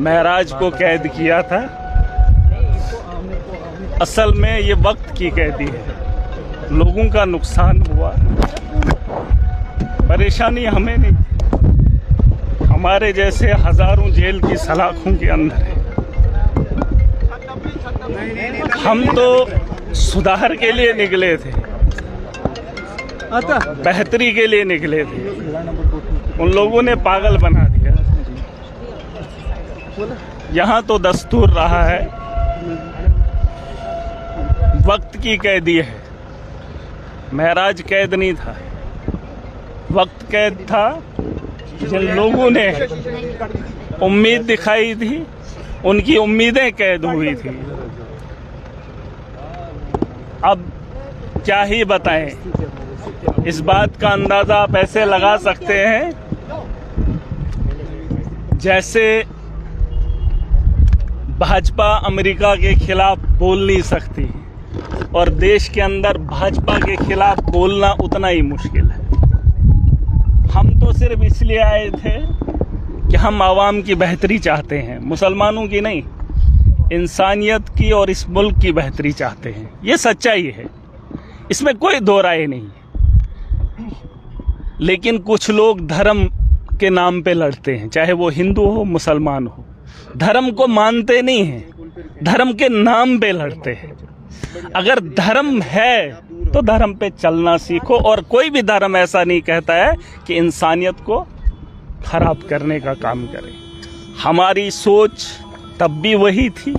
महराज को कैद किया था। असल में ये वक्त की कैदी है। लोगों का नुकसान हुआ, परेशानी हमें नहीं, हमारे जैसे हजारों जेल की सलाखों के अंदर है। हम तो सुधार के लिए निकले थे, बेहतरी के लिए निकले थे, उन लोगों ने पागल बना दिया। यहाँ तो दस्तूर रहा है, वक्त की कैदी है। महराज कैद नहीं था, वक्त कैद था। जिन लोगों ने उम्मीद दिखाई थी, उनकी उम्मीदें कैद हुई थी। अब क्या ही बताएं, इस बात का अंदाजा आप ऐसे लगा सकते हैं जैसे भाजपा अमेरिका के खिलाफ बोल नहीं सकती और देश के अंदर भाजपा के खिलाफ बोलना उतना ही मुश्किल है। हम तो सिर्फ इसलिए आए थे कि हम आवाम की बेहतरी चाहते हैं, मुसलमानों की नहीं, इंसानियत की और इस मुल्क की बेहतरी चाहते हैं। ये सच्चाई है, इसमें कोई दो राय नहीं है। लेकिन कुछ लोग धर्म के नाम पे लड़ते हैं, चाहे वो हिंदू हो मुसलमान हो, धर्म को मानते नहीं हैं, धर्म के नाम पे लड़ते हैं। अगर धर्म है तो धर्म पे चलना सीखो, और कोई भी धर्म ऐसा नहीं कहता है कि इंसानियत को खराब करने का काम करे। हमारी सोच तब भी वही थी,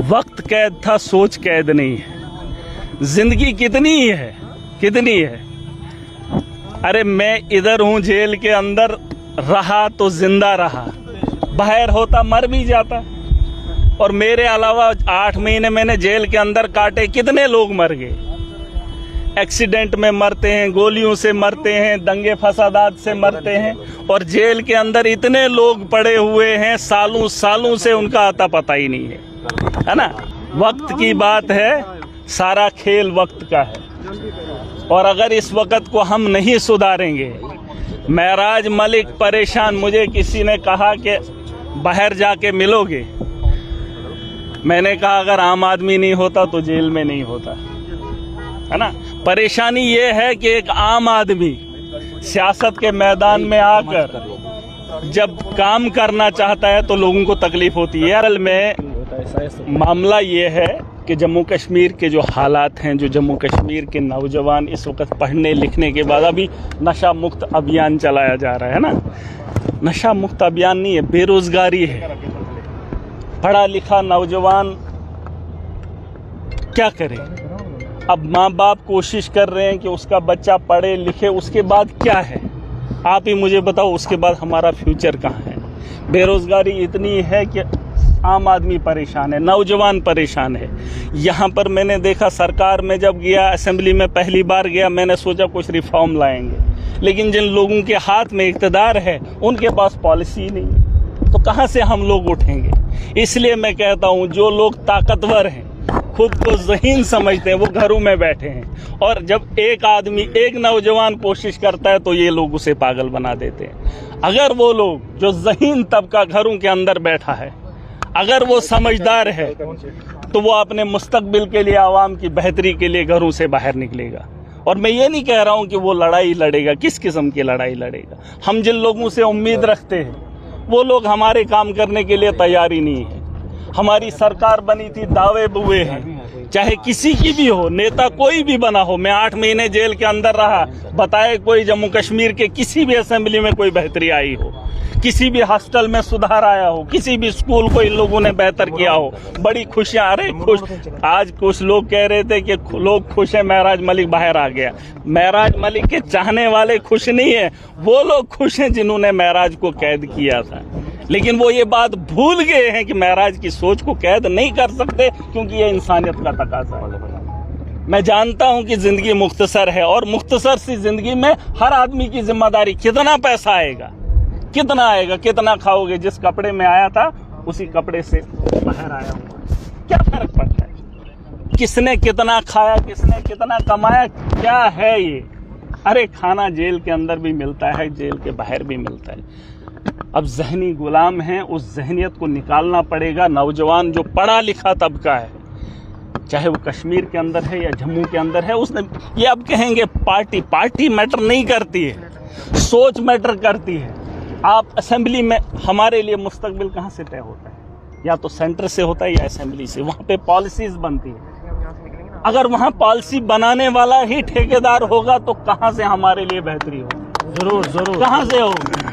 वक्त कैद था, सोच कैद नहीं है। जिंदगी कितनी है, कितनी है। अरे मैं इधर हूं, जेल के अंदर रहा तो जिंदा रहा, बाहर होता मर भी जाता। और मेरे अलावा 8 महीने मैंने जेल के अंदर काटे, कितने लोग मर गए। एक्सीडेंट में मरते हैं, गोलियों से मरते हैं, दंगे फसादात से मरते हैं, और जेल के अंदर इतने लोग पड़े हुए हैं, सालों सालों से उनका आता पता ही नहीं है ना। वक्त की बात है, सारा खेल वक्त का है। और अगर इस वक्त को हम नहीं सुधारेंगे, महराज मलिक परेशान, मुझे किसी ने कहा कि बाहर जाके मिलोगे। मैंने कहा अगर आम आदमी नहीं होता तो जेल में नहीं होता, है ना। परेशानी ये है कि एक आम आदमी सियासत के मैदान में आकर जब काम करना चाहता है तो लोगों को तकलीफ होती है। असल में मामला ये है कि जम्मू कश्मीर के जो हालात हैं, जो जम्मू कश्मीर के नौजवान इस वक्त पढ़ने लिखने के बाद, अभी नशा मुक्त अभियान चलाया जा रहा है ना। नशा मुक्त अभियान नहीं है, बेरोजगारी है। पढ़ा लिखा नौजवान क्या करे। अब माँ बाप कोशिश कर रहे हैं कि उसका बच्चा पढ़े लिखे, उसके बाद क्या है आप ही मुझे बताओ, उसके बाद हमारा फ्यूचर कहाँ है। बेरोजगारी इतनी है कि आम आदमी परेशान है, नौजवान परेशान है। यहाँ पर मैंने देखा, सरकार में जब गया, असेंबली में पहली बार गया, मैंने सोचा कुछ रिफॉर्म लाएंगे, लेकिन जिन लोगों के हाथ में इक़्तिदार है उनके पास पॉलिसी नहीं, तो कहाँ से हम लोग उठेंगे। इसलिए मैं कहता हूँ, जो लोग ताकतवर हैं, खुद को ज़हीन समझते हैं, वो घरों में बैठे हैं। और जब एक आदमी, एक नौजवान कोशिश करता है तो ये लोग उसे पागल बना देते हैं। अगर वो लोग जो ज़हीन तबका घरों के अंदर बैठा है, अगर वो समझदार है, तो वो अपने मुस्तकबिल के लिए, आवाम की बेहतरी के लिए घरों से बाहर निकलेगा। और मैं ये नहीं कह रहा हूँ कि वो लड़ाई लड़ेगा, किस किस्म की लड़ाई लड़ेगा। हम जिन लोगों से उम्मीद रखते हैं वो लोग हमारे काम करने के लिए तैयार ही नहीं है। हमारी सरकार बनी थी, दावे बुए हैं, चाहे किसी की भी हो, नेता कोई भी बना हो। मैं 8 महीने जेल के अंदर रहा, बताए कोई जम्मू कश्मीर के किसी भी असेंबली में कोई बेहतरी आई हो, किसी भी हॉस्टल में सुधार आया हो, किसी भी स्कूल को इन लोगों ने बेहतर किया हो, बड़ी खुशियां। अरे खुश, आज कुछ लोग कह रहे थे कि लोग खुश हैं, महराज मलिक बाहर आ गया। महराज मलिक के चाहने वाले खुश नहीं है, वो लोग खुश हैं जिन्होंने महराज को कैद किया था। लेकिन वो ये बात भूल गए हैं कि महराज की सोच को कैद नहीं कर सकते, क्योंकि ये इंसानियत का तकाज़ा है। मैं जानता हूं कि जिंदगी मुख्तसर है, और मुख्तसर सी जिंदगी में हर आदमी की जिम्मेदारी, कितना पैसा आएगा, कितना आएगा, कितना खाओगे। जिस कपड़े में आया था उसी कपड़े से बाहर आया हूँ, क्या फर्क पड़ता है। किसने कितना खाया, किसने कितना कमाया, क्या है ये। अरे खाना जेल के अंदर भी मिलता है, जेल के बाहर भी मिलता है। अब जहनी गुलाम हैं, उस जहनियत को निकालना पड़ेगा। नौजवान जो पढ़ा लिखा तबका है, चाहे वो कश्मीर के अंदर है या जम्मू के अंदर है, उसने ये अब कहेंगे पार्टी मैटर नहीं करती है, सोच मैटर करती है। आप असेंबली में, हमारे लिए मुस्तकबिल कहाँ से तय होता है? या तो सेंटर से होता है या असेंबली से। वहाँ पे पॉलिसीज बनती है। अगर वहाँ पॉलिसी बनाने वाला ही ठेकेदार होगा तो कहाँ से हमारे लिए बेहतरी होगी? जरूर कहाँ से होगी?